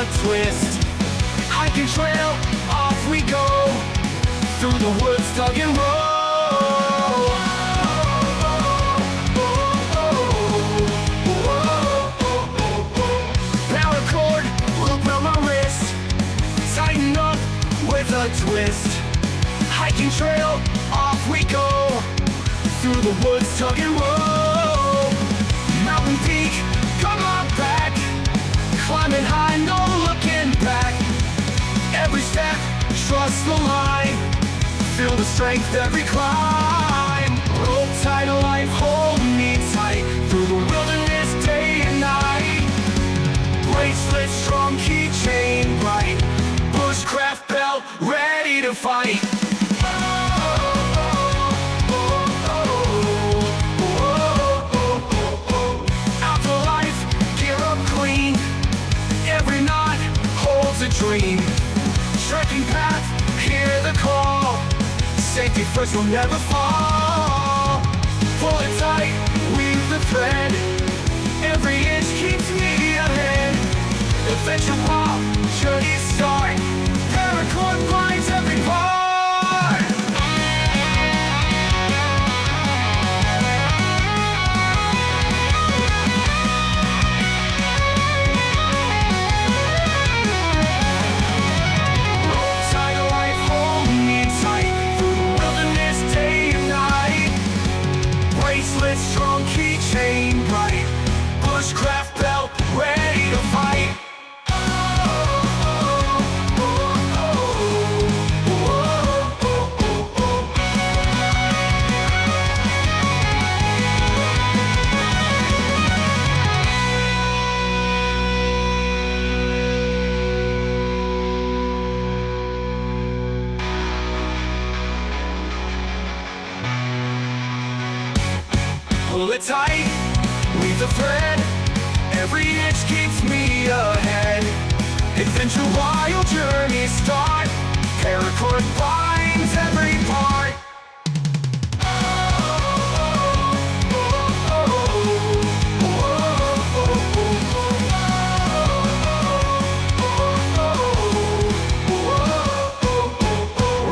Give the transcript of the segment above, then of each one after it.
a twist. Hiking trail, off we go, through the woods, tug and roll. Paracord, loop around my wrist, tighten up with a twist. Hiking trail, off we go, through the woods, tug and roll. Mountain peak, come on back, climbing high, no looking back. Every step, trust the line, feel the strength every climb. Rope tight to life, hold me tight, through the wilderness day and night. Bracelet strong, keychain bright, bushcraft belt ready to fight. A dream, trekking path, hear the call. Safety first, will never fall. Pull it tight, weave the thread. Every inch keeps me ahead. Adventure pop, journey start. Paracord binds every part. Strong keychain bright, bushcraft belt ready to fight. Pull it tight, weave the thread. Every inch keeps me ahead. Adventure, wild journey start. Paracord binds every part.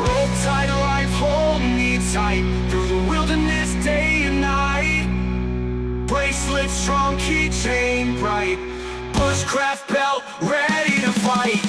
Rope tight to life, hold me tight, through the wilderness day and night. Bracelet strong, keychain bright, bushcraft belt ready to fight.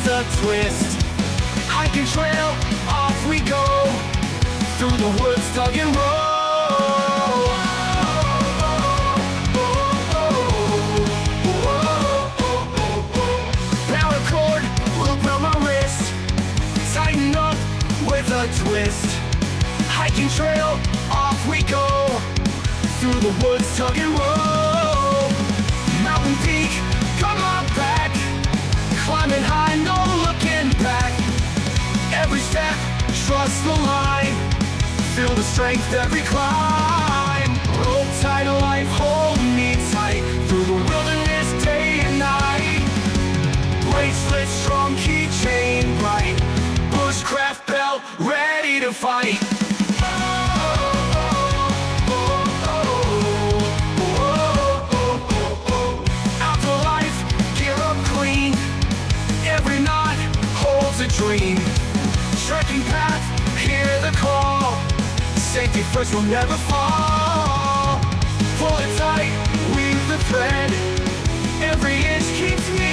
A twist, hiking trail, off we go, through the woods, tug and roll. Paracord, loop around my wrist, tighten up with a twist. Hiking trail, off we go, through the woods, tug and roll. Mountain peak, come on back, climbing high, no looking back. Every step, trust the line, feel the strength every climb. Rope tight to life, hold me tight, through the wilderness day and night. Bracelet strong, keychain bright, bushcraft belt ready to fight. A dream, trekking path, hear the call. Safety first, will never fall. Pull it tight, weave the thread. Every inch keeps me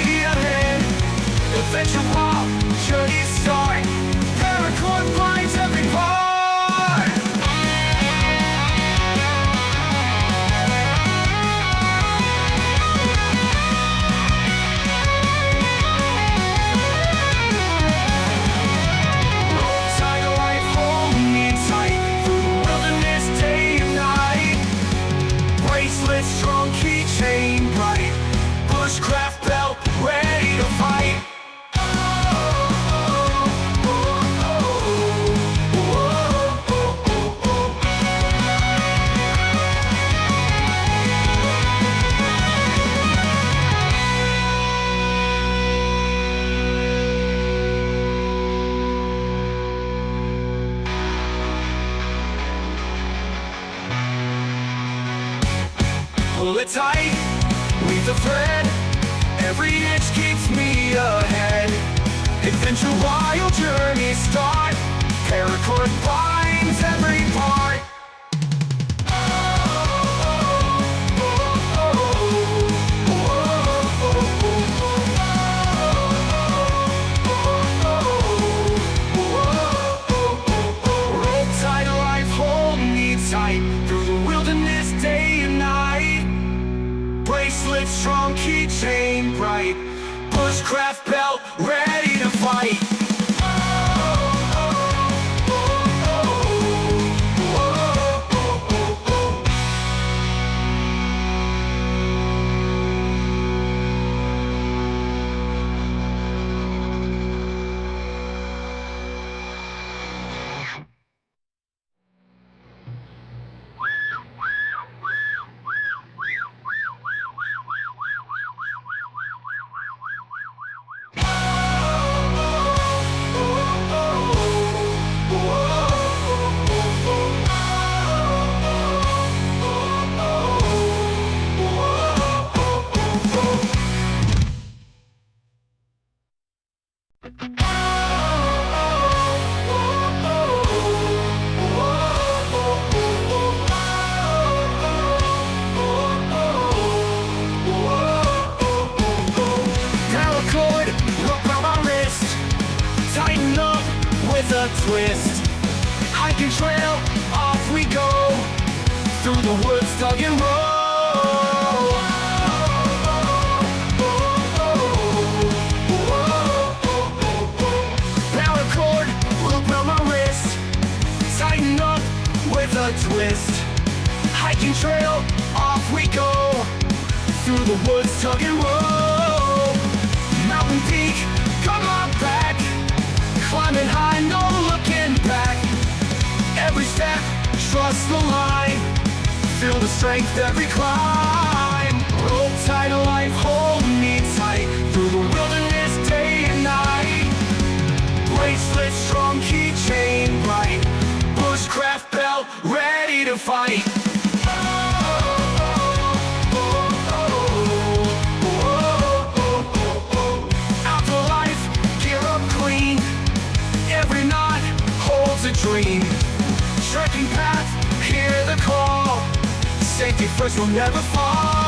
it tight, weave the thread. Every inch keeps me ahead. Adventure wild journey start. Paracord binds every part. Rope tied to life, hold me tight through the wilderness day and night. Bracelet strong, keychain bright, bushcraft belt ready to fight. Paracord, rope around my wrist, tighten up with a twist. Hiking trail, off we go, through the woods, tug and roll. Paracord, rope around my wrist, tighten up with a twist. Hiking trail, off we go, through the woods, tug and roll. Mountain peak, come on back, climbing high, no looking back. Every step, trust the line, feel the strength every climb. Rope tied to life, hold me tight through the wilderness day and night. Bracelet strong, keychain bright, bushcraft belt ready to fight. Every knot holds a dream. Trekking path, hear the call. Safety first, will never fall.